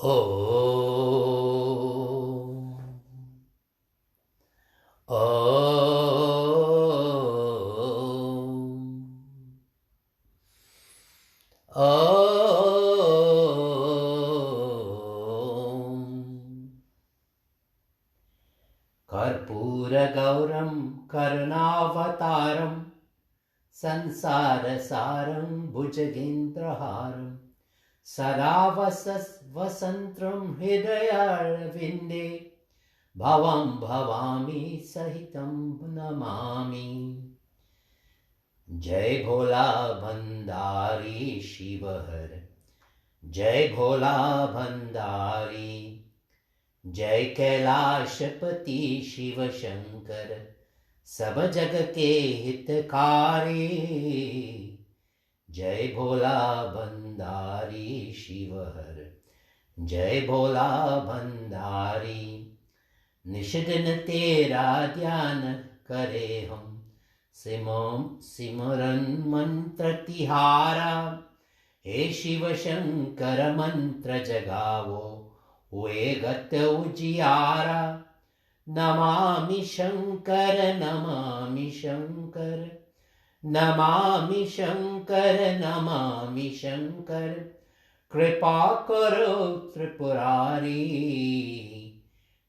Om. Om. Om. Karpura Gauram Karnavataram Sansarasaram Bhujagendraharam Saravasas Vasantram Hridayarvinde Bhavam Bhavami Sahitam Namami. Jai Bhola Bhandari Shivahar, Jai Bhola Bhandari, Jai Kailashpati Shiva Shankar, Sab Jag ke hitkari. Jai Bhola Bhandari Shivahar, Jai Bhola Bhandari. निषिदिन तेरा ध्यान करे हम सिमरन मंत्र तिहारा. हे शिव शंकर मंत्र जगावो हुए गत उजियारा. नमामि शंकर नमामि शंकर नमामि शंकर नमामि शंकर. कृपा करो त्रिपुरारी.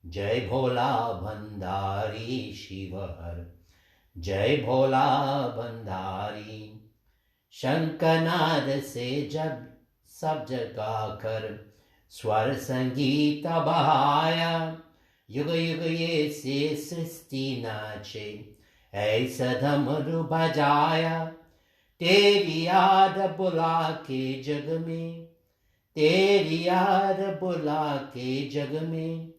जय भोला भंडारी शिवहर, जय भोला भंडारी. शंखनाद से जब सब जगा कर स्वर संगीत बहाया. युग युग ये से सृष्टि नाचे ऐसा धमरु बजाया. तेरी याद बुला के जग में, तेरी याद बुला के जग में.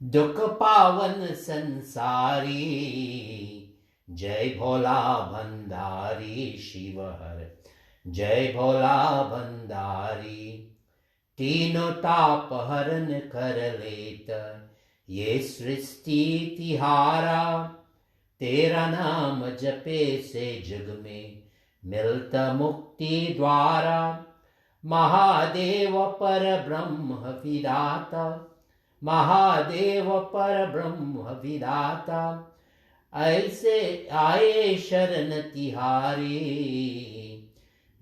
दुख पावन संसारी. जय भोला भंडारी शिवहर, जय भोला भंडारी. तीनों ताप हरण कर लेत ये सृष्टि तिहारा. तेरा नाम जपे से जग में मिलता मुक्ति द्वारा. महादेव पर ब्रह्म विदाता, महादेव पर ब्रह्म विदाता. ऐसे आए शरण तिहारी.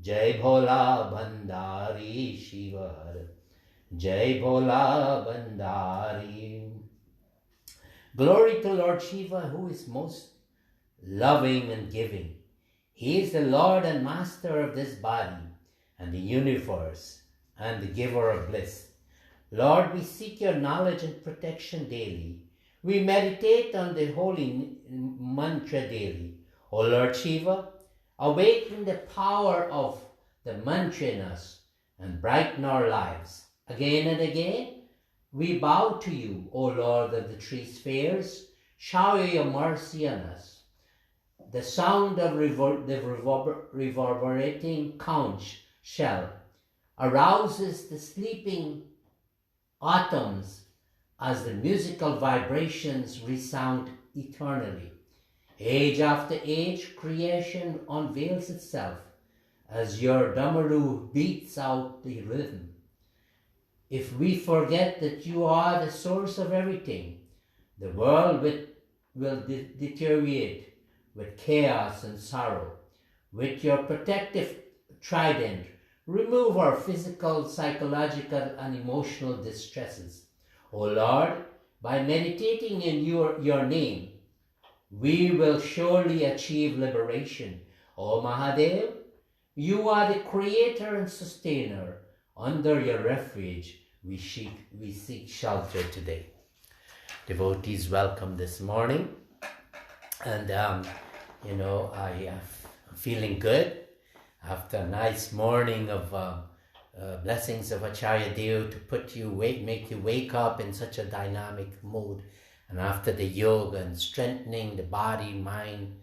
जय भोला भंडारी शिवहर, जय Bhola Bhandari. Glory to Lord Shiva, who is most loving and giving. He is the Lord and Master of this body and the universe and the giver of bliss. Lord, we seek your knowledge and protection daily. We meditate on the holy mantra daily. O Lord Shiva, awaken the power of the mantra in us and brighten our lives. Again and again, we bow to you, O Lord of the three spheres. Shower your mercy on us. The sound of the reverberating conch shell arouses the sleeping atoms as the musical vibrations resound eternally. Age after age, creation unveils itself as your Damaru beats out the rhythm. If we forget that you are the source of everything, the world will deteriorate with chaos and sorrow. With your protective trident, remove our physical, psychological, and emotional distresses. O Lord, by meditating in your name, we will surely achieve liberation. O Mahadev, you are the creator and sustainer. Under your refuge, we seek shelter today. Devotees, welcome this morning. And, I am feeling good after a nice morning of blessings of Acharya Dev to make you wake up in such a dynamic mood. And after the yoga and strengthening the body, mind,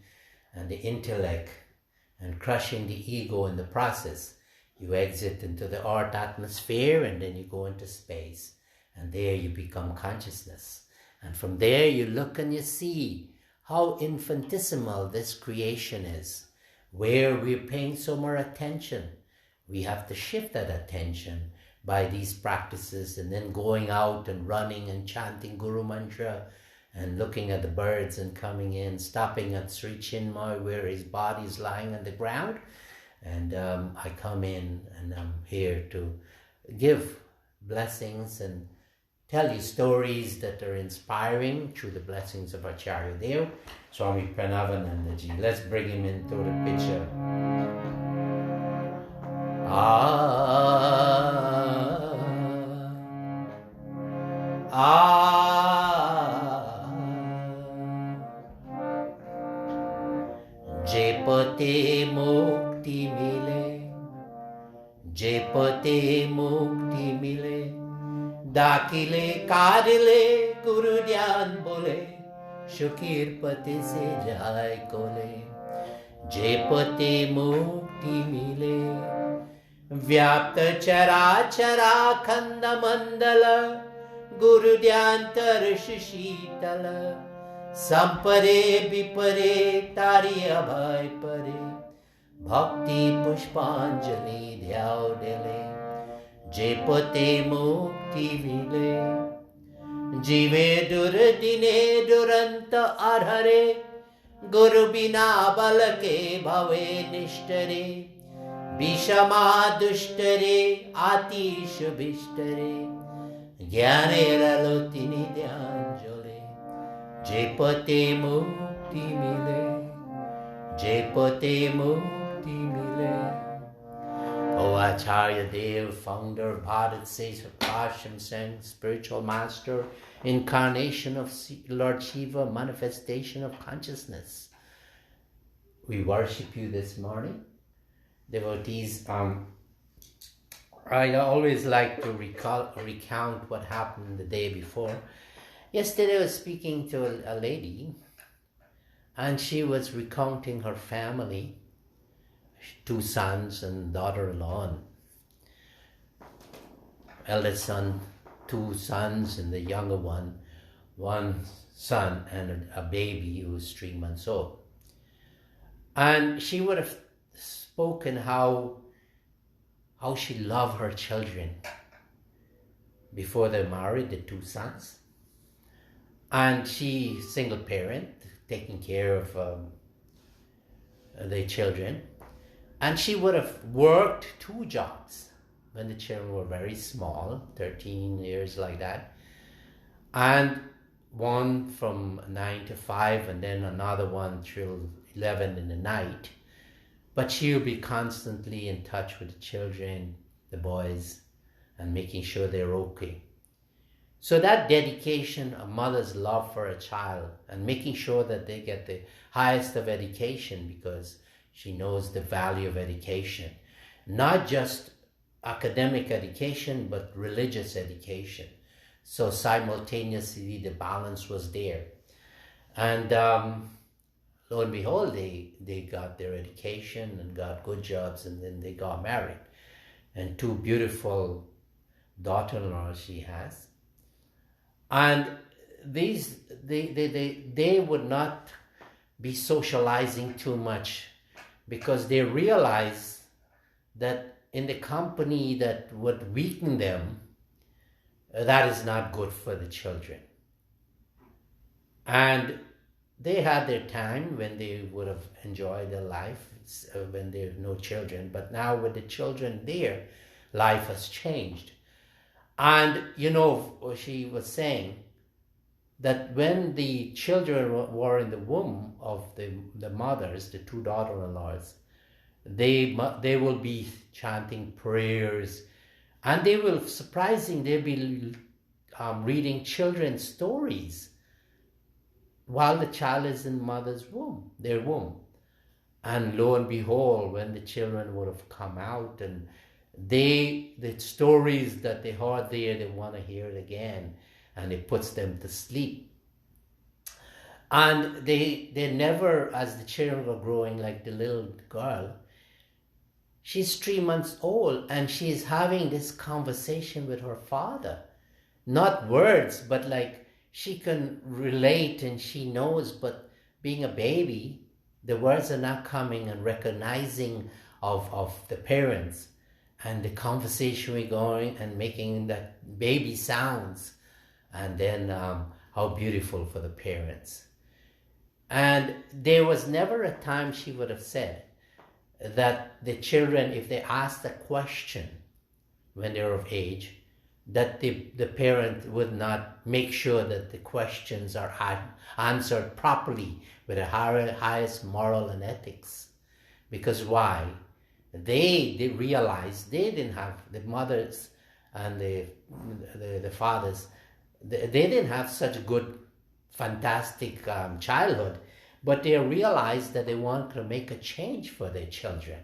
and the intellect, and crushing the ego in the process, you exit into the earth atmosphere, and then you go into space. And there you become consciousness. And from there you look and you see how infinitesimal this creation is. where we're paying so much attention. We have to shift that attention by these practices, and then going out and running and chanting Guru Mantra and looking at the birds and coming in, stopping at Sri Chinmoy where his body is lying on the ground. And I come in and I'm here to give blessings and tell you stories that are inspiring through the blessings of Acharya Dev, Swami Parameshananda. Let's bring him into the picture. जे पते मुक्ति मिले, जे पते मुक्ति मिले, दाखिले कारिले गुरु ध्यान बोले, शुकीर पति से जाए कोले। जे पते मुक्ति मिले, व्याप्त चराचरा खंड मंडल, गुरु ध्यान तरस शीतल, संपरे विपरे तारी अभय परे, भक्ति पुष्पांजलि ध्याव डेले। जे पते मुक्ति मिले, जीवे दुर्दिने दुरंत अरहरे, गुरु बिना बल के भवे निष्ठरे, विषमा दुष्टरे आतिश भिष्टरे, ज्ञाने रलोतिनि ध्यान जोले। जे पते मुक्ति मिले, जे पते मुक्ति मिले। O Acharya Dev, founder of Bharat, SEVASHRAM, spiritual master, incarnation of Lord Shiva, manifestation of consciousness. We worship you this morning. Devotees, I always like to recount what happened the day before. Yesterday I was speaking to a lady, and she was recounting her family, 2 sons and daughter-in-law. Eldest son, 2 sons, and the younger one, 1 son and a baby who was 3 months old. And she would have spoken how she loved her children before they married, the 2 sons. And she, single parent, taking care of their children. And she would have worked 2 jobs when the children were very small, 13 years like that. And one from 9 to 5, and then another one till 11 in the night. But she would be constantly in touch with the children, the boys, and making sure they're okay. So that dedication, a mother's love for a child, and making sure that they get the highest of education, because she knows the value of education. Not just academic education, but religious education. So simultaneously the balance was there. And lo and behold, they got their education and got good jobs, and then they got married. And 2 beautiful daughter-in-laws she has. And these they would not be socializing too much, because they realize that in the company that would weaken them, that is not good for the children. And they had their time when they would have enjoyed their life when there were no children, but now with the children there, life has changed. And she was saying that when the children were in the womb of the mothers, the 2 daughter-in-laws, they will be chanting prayers, and they will, they'll be reading children's stories while the child is in mother's womb, their womb. And lo and behold, when the children would have come out, and the stories that they heard there, they want to hear it again, and it puts them to sleep. And they never, as the children were growing, like the little girl, she's 3 months old, and she's having this conversation with her father. Not words, but like she can relate and she knows, but being a baby, the words are not coming and recognizing of the parents, and the conversation we going and making that baby sounds, and then how beautiful for the parents. And there was never a time she would have said that the children, if they asked a question when they were of age, that the parent would not make sure that the questions are answered properly with the highest moral and ethics. Because why? They realized they didn't have, the mothers and the fathers, they didn't have such good, fantastic childhood, but they realized that they wanted to make a change for their children.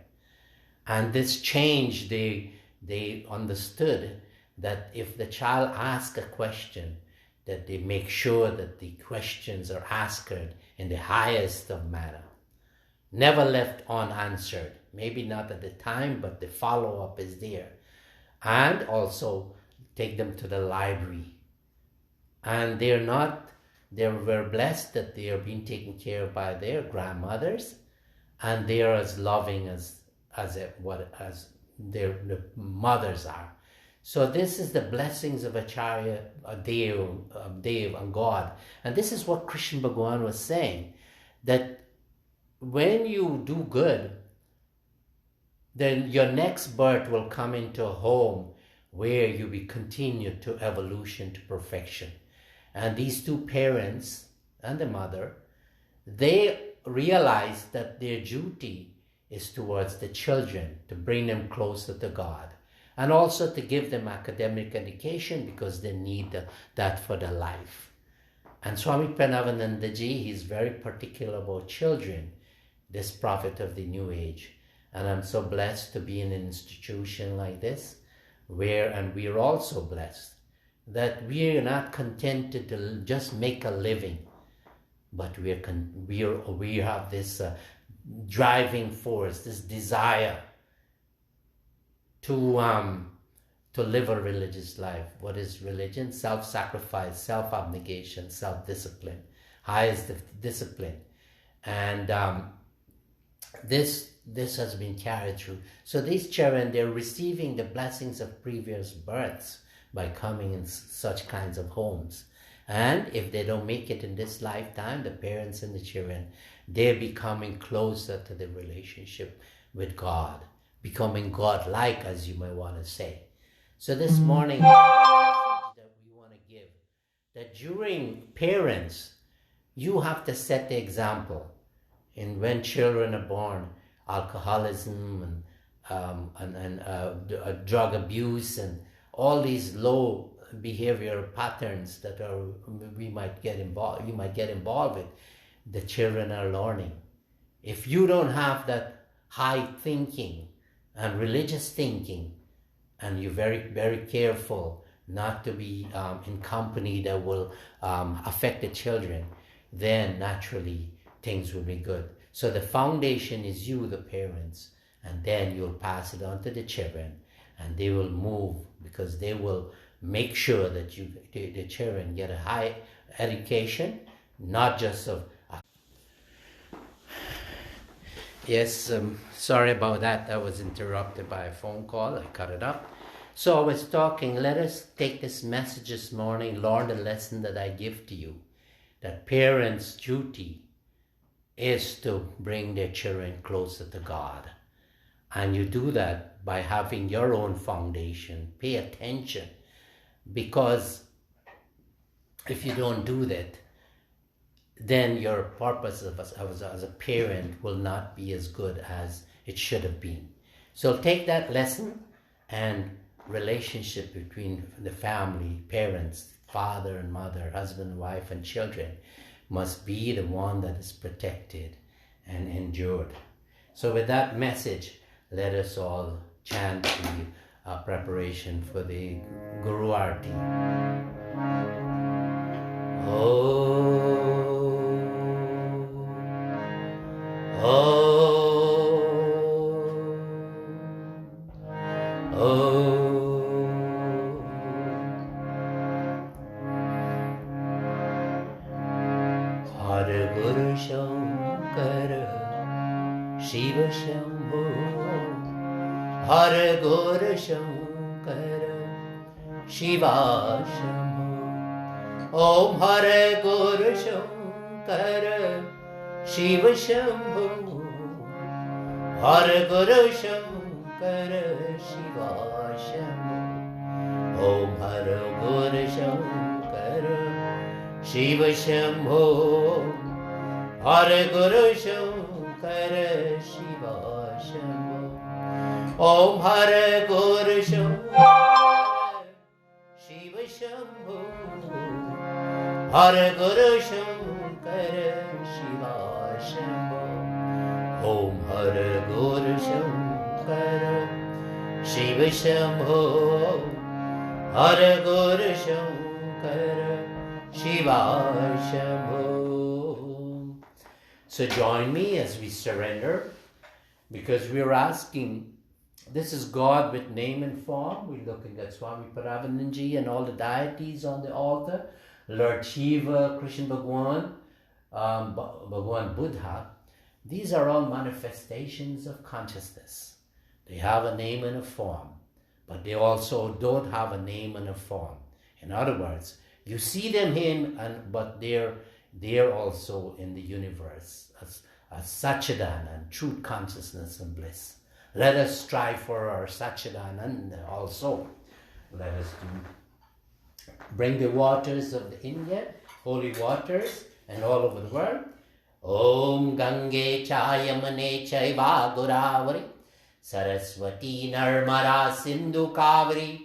And this change, they understood that if the child asks a question, that they make sure that the questions are asked in the highest of manner, never left unanswered. Maybe not at the time, but the follow-up is there. And also take them to the library. And they were blessed that they are being taken care of by their grandmothers, and they are as loving as their mothers are. So this is the blessings of Acharya, Dev and God. And this is what Krishna Bhagavan was saying, that when you do good, then your next birth will come into a home where you will continue to evolution to perfection. And these two parents and the mother, they realized that their duty is towards the children, to bring them closer to God, and also to give them academic education because they need that for their life. And Swami Parameshananda ji, he's very particular about children, this prophet of the new age. And I'm so blessed to be in an institution like this, and we are also blessed that we are not contented to just make a living, but we have this driving force, this desire to live a religious life. What is religion? Self-sacrifice, self-abnegation, self-discipline, highest discipline. And this has been carried through. So these children, they're receiving the blessings of previous births by coming in such kinds of homes. And if they don't make it in this lifetime, the parents and the children, they're becoming closer to the relationship with God, becoming God-like, as you might want to say. So this morning, the message that we want to give, that during parents, you have to set the example. And when children are born, alcoholism and drug abuse and all these low behavior patterns that you might get involved with, the children are learning. If you don't have that high thinking and religious thinking, and you're very, very careful not to be in company that will affect the children, then naturally things will be good. So the foundation is you, the parents, and then you'll pass it on to the children, and they will move because they will make sure that the children get a high education, not just of... Yes, sorry about that. I was interrupted by a phone call. I cut it up. So I was talking, let us take this message this morning, learn the lesson that I give to you, that parents' duty is to bring their children closer to God. And you do that by having your own foundation. Pay attention, because if you don't do that, then your purpose as a parent will not be as good as it should have been. So take that lesson, and relationship between the family, parents, father and mother, husband, wife, and children must be the one that is protected and endured. So with that message, let us all chant the preparation for the Guru Aarati. Hare Guru Shankara Shiva Shambho. Hara Gora Shankara Shiva Shambho. Om Hara Gora Shankara Shiva Shambho. Hara Gora Shankara Shiva Shambho. Om Hara Gora Shankara Shiva Shambho. Hara Gora Shankara Shiva Shambho. Om Hara Gora Shankara Shiva Shambho. Hara Gora Shankara Shiva Shambho. Om Hara Gora Shankara Shiva Shambho. Hara Gora Shankara Shiva Shambho. So join me as we surrender, because we're asking, this is God with name and form. We're looking at Swami Parameshananda and all the deities on the altar, Lord Shiva, Krishna Bhagwan, Bhagwan Buddha. These are all manifestations of consciousness. They have a name and a form, but they also don't have a name and a form. In other words, you see them but they're also in the universe as Satchidananda and truth, consciousness and bliss. Let us strive for our Satchidananda also. Let us bring the waters of the India, holy waters, and all over the world. Om Gange Chayamane Chaiva Godavari Saraswati Narmada Sindhu Kavari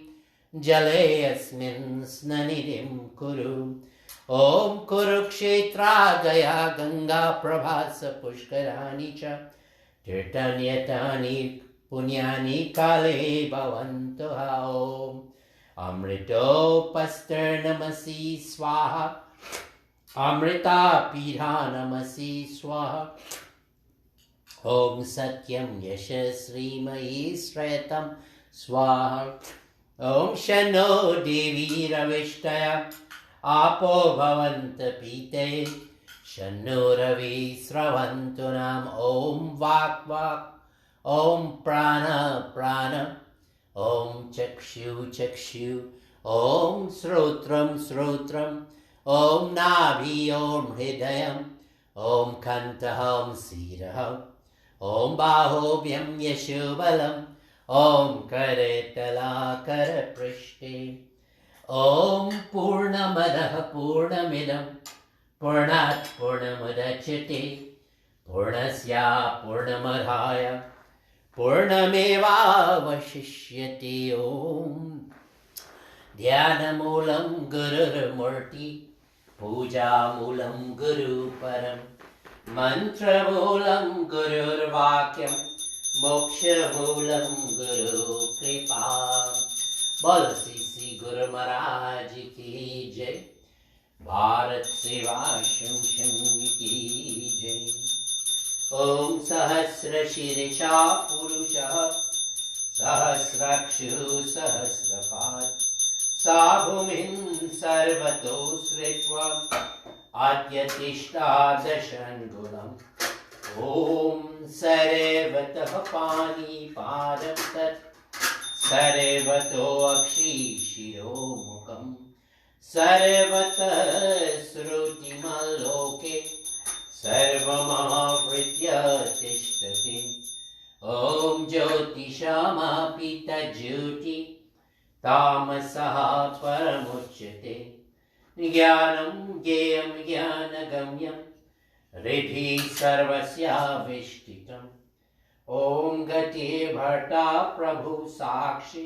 Jale Asmin Snanidim Kuru. Om Kurukshetra Gaya Ganga Prabhasa Pushkarani Cha Tirtanyatani Punyani Kale Bhavantuha. Om Amrito Pasternamasi Swaha. Amrita Pidhanamasi Swaha. Om Satyam Yashasrimayi Sretam Swaha. Om Shano Devi Ravishtaya Apo Bhavanta Pite Shano Ravi Sravantunam. Om Vak Vak. Om Prana Prana. Om Chakshu Chakshu. Om Srotram Srotram. Om Nabhi Om Hridayam. Om Kantaham Siraham. Om Bahobhyam Yashubalam. Om Karetala Karaprishti. Om Purnamadaha Purnamidam Purnat Purnamudachyate Purnasya Purnamadhaya Purnameva Vashishyate. Om Dhyanamulam Gurur Murti Puja Mulam Guru Param Mantra Mulam Gurur Vakyam Moksha Mulam Guru Kripa. Bol Sisi Guru Maharaj ki jai. Bharat SEVASHRAM ki jai. Om Sahasra Shirisha Purusha Sahasrakshu Sahasrapad Sabhumin Sarvato Sritva Adyatishta Dashangulam. Om Sarevataha Pani Padam Tat Sarevato Akshishiro Mukam Sarevata Srutimaloke Sarvamavritya Tishtati. Om Jyotishama Pita Jyoti Tamasaha Paramuchyate. Jnanam Gyam Jnanagamyam Riddhi Sarvasya Vishtitam. Om Gati Bharta Prabhu Sakshi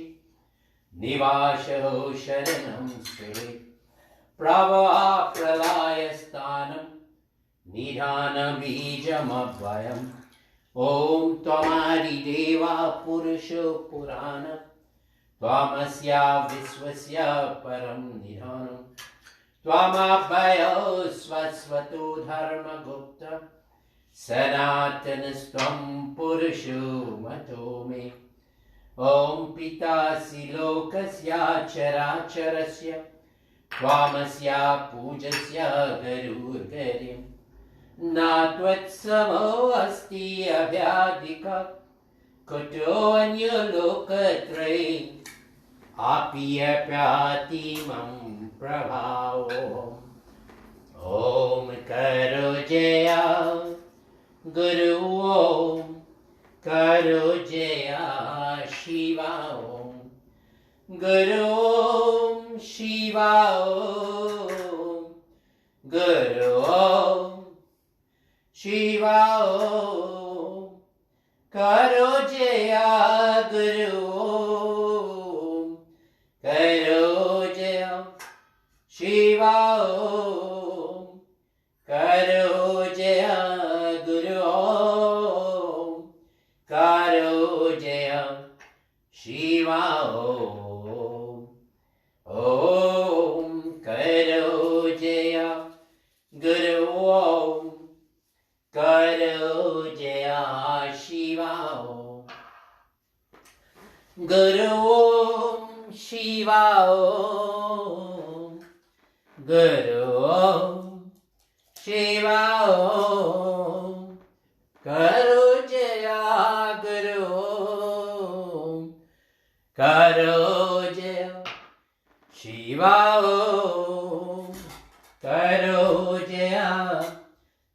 Nivasho Sharanam Sri Prava Pralaya Sthanam Nidhana Bijam Abhayam. Om Twamari Deva Purusho Purana Twamasya Viswasya Param Nidhanam. Twamabhayo Swasvato Dharma Gupta Sanatanastvam Purusho Matome. Om Pitasi Lokasya Characharasya Tvamasya Pujasya Garur Garim. नात्वत्समो अस्ति अव्याधिकः कुतोऽन्यलोकत्रये आप्यप्यातिमं प्रभावो ॐ करो जया गुरु ॐ करो जया शिवा ॐ गुरु ॐ शिवा ॐ गुरु ॐ शिवा ॐ करो जया गुरु ॐ करो जया शिवा ॐ करो जया गुरु ॐ करो जया शिवा ॐ करो जया गुरु ॐ करो जया शिवा गुरु ॐ शिवा गुरु ॐ शिवा करो जया गुरु ॐ करो जया शिवा करो जया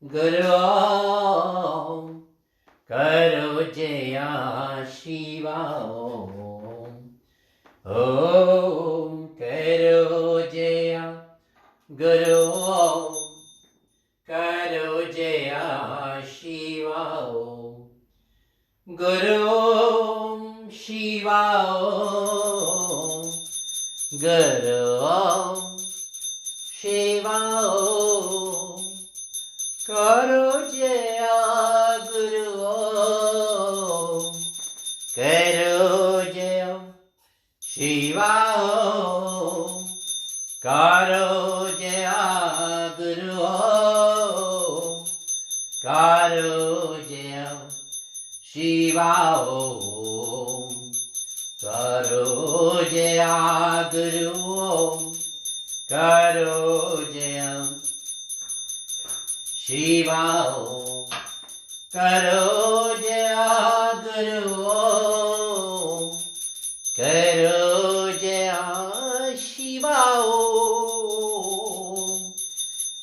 गुरु ॐ करो जया शिवा ॐ करो जया गुरु ॐ करो जया शिवा गुरु ॐ शिवा गुरु ॐ शिवा करो जया गुरु ॐ करो जया शिवा करो जया गुरु ॐ करो जया शिवा करो जया गुरु ॐ करो जया शिवा करो जया गुरु ॐ करो जया शिवा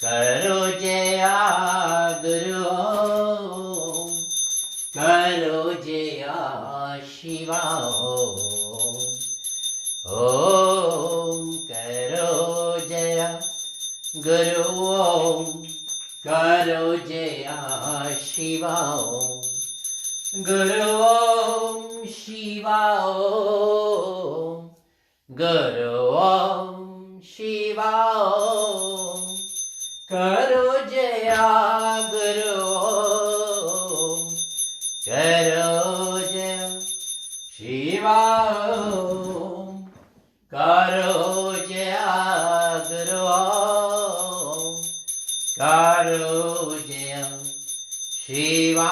करो जया गुरु ॐ करो जया शिवा करो जया गुरु ॐ करो जया शिवा गुरु ॐ शिवा गुरु ॐ शिवा करो जया गुरु करो जया शिवा करो जया गुरु करो जया शिवा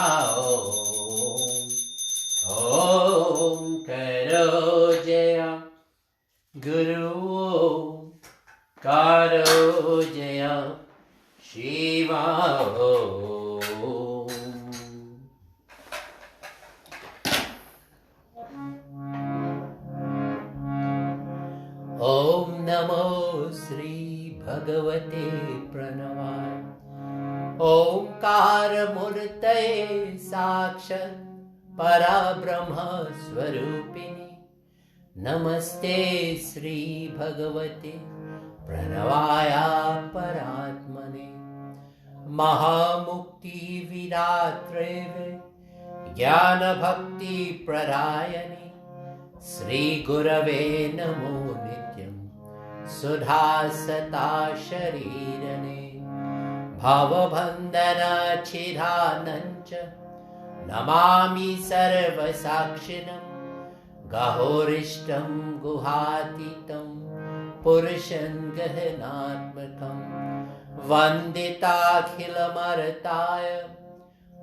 करो जया गुरु करो जया शिवा ॐ नमो श्री भगवते प्रणवाय ओंकारमूर्तये साक्षात् परब्रह्म स्वरूपिणे नमस्ते श्री भगवते प्रणवाय परात्मने महामुक्ति विदात्रे ज्ञान भक्ति प्रदायने श्री गुरवे नमो नित्यं सुधासता शरीरने भवबन्धन छिदानञ्च नमामि सर्वसाक्षिणं गहोरिष्टं गुहातीतं पुरुषं गहनात्मकं वन्दिताखिलमर्ताय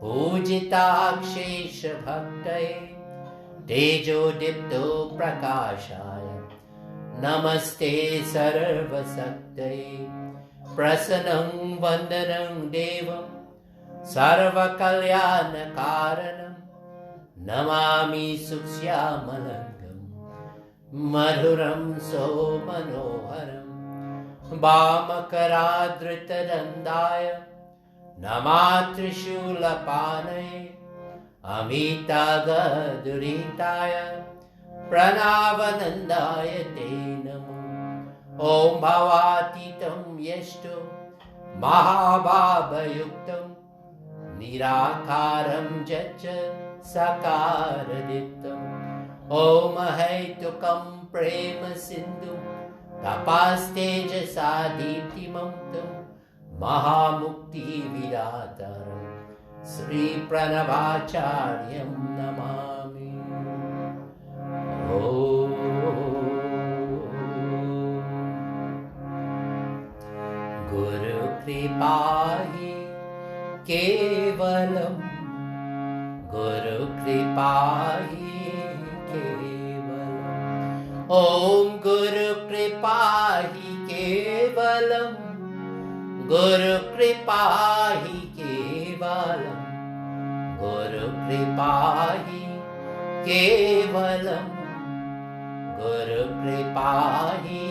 पूजिताक्षेषभक्तये तेजोदीप्तो प्रकाशाय नमस्ते सर्वशक्तये प्रसन्नं वन्दनं देवं Sarva Kalyana Karanam Namami Suksyamalangam Madhuram So Manoharam Bhamakaradritadandaya Namatrishulapanay Amitaga Duritaya Pranavanandaya Te Namo Om Bhavatitam Yeshtu Mahabhabhayuktam Nirakaram Jacha Sakaraditam Om Ahaitukam Prema Sindhu Tapasteja Sadiptimamtam Mahamukti Vidataram Sri Pranavacharyam Namami. Om Guru Kripahi Kevalam Guru Kripahi Kevalam Om Guru Kripahi Kevalam Guru Kripahi Kevalam Guru Kripahi Kevalam Guru Kripahi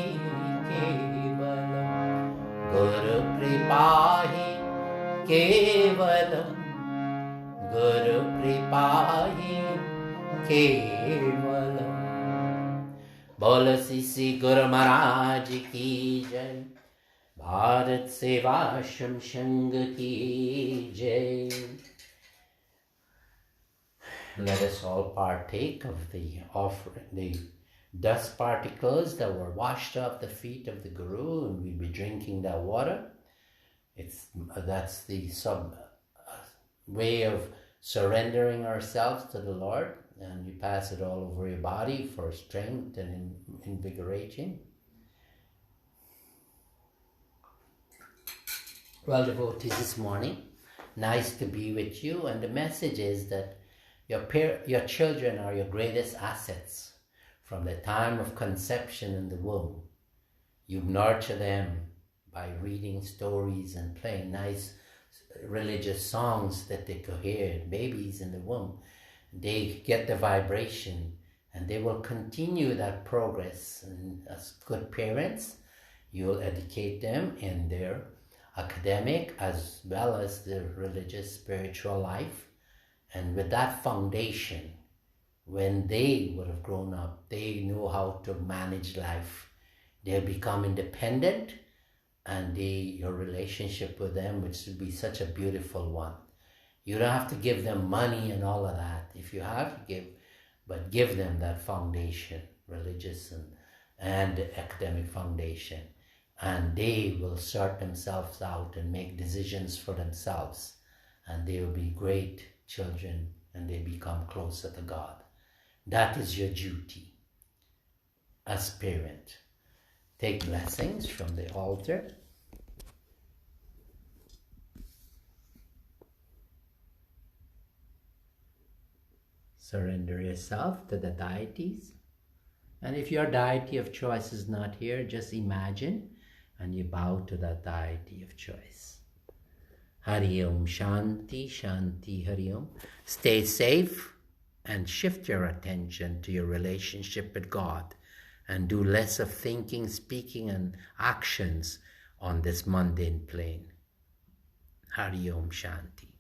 Kevalam Guru Kripahi Kevalam Guru Kripahi Kevalam. Bola Sisi Guru Maharaj ki jai. Bharat Sevashram Sangha ki jai. Let us all partake of the offering, the dust particles that were washed off the feet of the Guru, and we'll be drinking that water. That's the way of surrendering ourselves to the Lord, and you pass it all over your body for strength and invigorating. Well, devotees, this morning, nice to be with you, and the message is that your children are your greatest assets. From the time of conception in the womb, you nurture them by reading stories and playing nice religious songs that they could hear. Babies in the womb, they get the vibration, and they will continue that progress. And as good parents, you'll educate them in their academic as well as their religious, spiritual life. And with that foundation, when they would have grown up, they know how to manage life. They'll become independent, and your relationship with them, which would be such a beautiful one. You don't have to give them money and all of that. If you have to give, but give them that foundation, religious and academic foundation. And they will sort themselves out and make decisions for themselves. And they will be great children, and they become closer to God. That is your duty as parent. Take blessings from the altar. Surrender yourself to the deities. And if your deity of choice is not here, just imagine and you bow to that deity of choice. Hari Om, Shanti, Shanti, Hari Om. Stay safe and shift your attention to your relationship with God, and do less of thinking, speaking, and actions on this mundane plane. Hari Om, Shanti.